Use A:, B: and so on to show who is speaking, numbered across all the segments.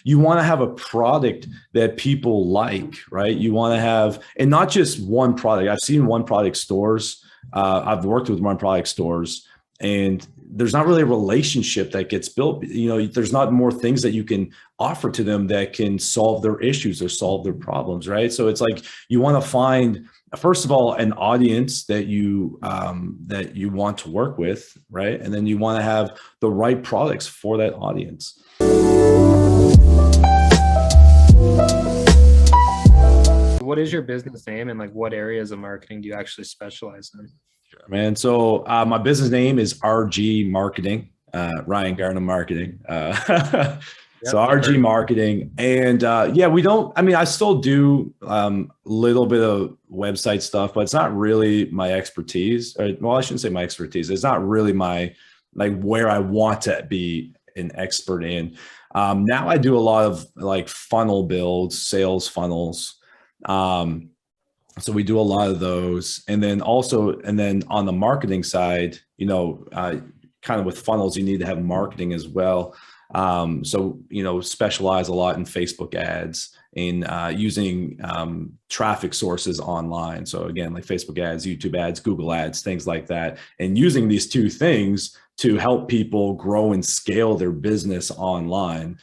A: you want to have a product that people like, right? You want to have, and not just one product. I've seen one product stores. I've worked with one product stores, and there's not really a relationship that gets built. There's not more things that you can offer to them that can solve their issues or solve their problems, right? So it's like you want to find, first of all, an audience that you want to work with, right? And then you want to have the right products for that audience.
B: What is your business name, and like what areas of marketing do you actually specialize in?
A: Sure, man. So my business name is RG Marketing, Ryan Garnhum Marketing. So RG Marketing. And we don't, I mean, I still do a little bit of website stuff, but it's not really my expertise. Well, I shouldn't say my expertise. It's not really like where I want to be an expert in. Now I do a lot of like funnel builds, sales funnels. So we do a lot of those. And then on the marketing side, kind of with funnels, you need to have marketing as well. So, specialize a lot in Facebook ads, in using traffic sources online. So again, like Facebook ads, YouTube ads, Google ads, things like that. And using these two things to help people grow and scale their business online.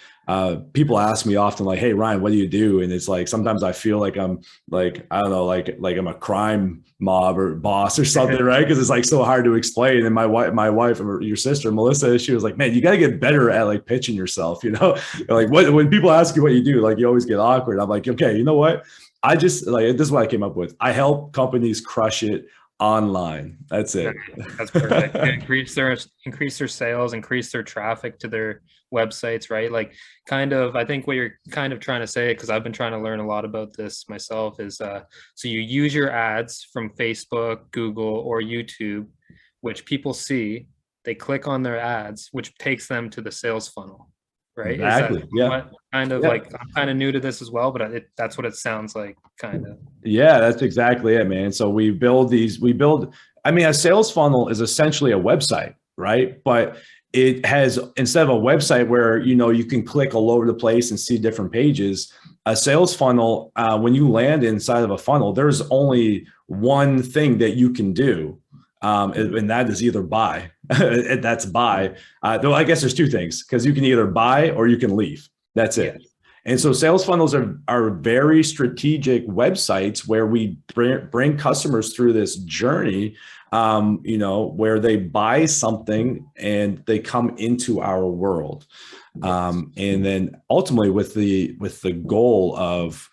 A: People ask me often, like, "Hey, Ryan, what do you do?" And it's like, sometimes I feel like I'm like, I don't know, like I'm a crime mob or boss or something, right? Because it's like so hard to explain. And my wife, or your sister, Melissa, she was like, "Man, you got to get better at like pitching yourself." Like when people ask you what you do, like you always get awkward. I'm like, okay, you know what? I just like, this is what I came up with. I help companies crush it online. That's it.
B: That's perfect. Increase their sales, increase their traffic to their websites, right? Like I think what you're kind of trying to say, because I've been trying to learn a lot about this myself, is so you use your ads from Facebook, Google, or YouTube, which people see, they click on their ads, which takes them to the sales funnel, right?
A: Exactly. Yeah.
B: Like, I'm kind of new to this as well, but that's what it sounds like, kind of.
A: Yeah, that's exactly it, man. So I mean, a sales funnel is essentially a website, right? But it has, instead of a website where, you can click all over the place and see different pages, a sales funnel, when you land inside of a funnel, there's only one thing that you can do. And that is either buy. That's buy. Though I guess there's two things, because you can either buy or you can leave. That's it. Yes. And so sales funnels are very strategic websites where we bring customers through this journey, where they buy something and they come into our world. And then ultimately with the goal of,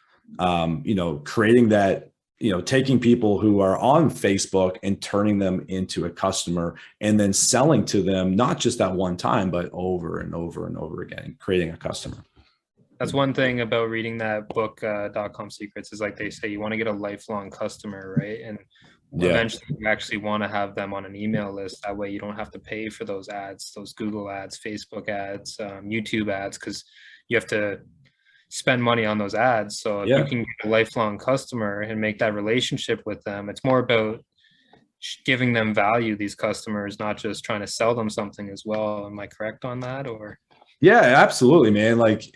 A: creating that, taking people who are on Facebook and turning them into a customer, and then selling to them, not just at one time, but over and over and over again, creating a customer.
B: That's one thing about reading that book, .com Secrets, is like they say you want to get a lifelong customer, right? And eventually you actually want to have them on an email list. That way you don't have to pay for those ads, those Google ads, Facebook ads, YouTube ads, because you have to spend money on those ads. So if you can get a lifelong customer and make that relationship with them, it's more about giving them value, these customers, not just trying to sell them something as well. Am I correct on that? Or?
A: Yeah, absolutely, man. Like,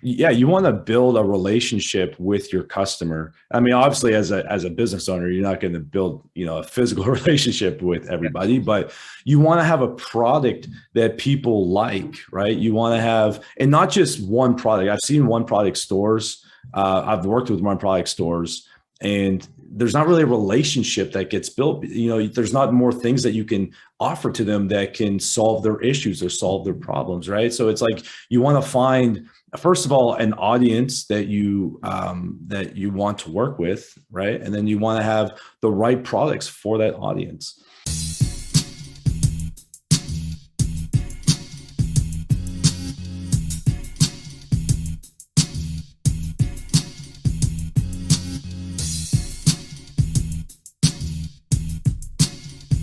A: you want to build a relationship with your customer. I mean, obviously as a business owner, you're not going to build, a physical relationship with everybody, but you want to have a product that people like, right? You want to have, and not just one product. I've seen one product stores. I've worked with one product stores, and there's not really a relationship that gets built. There's not more things that you can offer to them that can solve their issues or solve their problems, right? So it's like you want to find, first of all, an audience that you want to work with, right? And then you want to have the right products for that audience.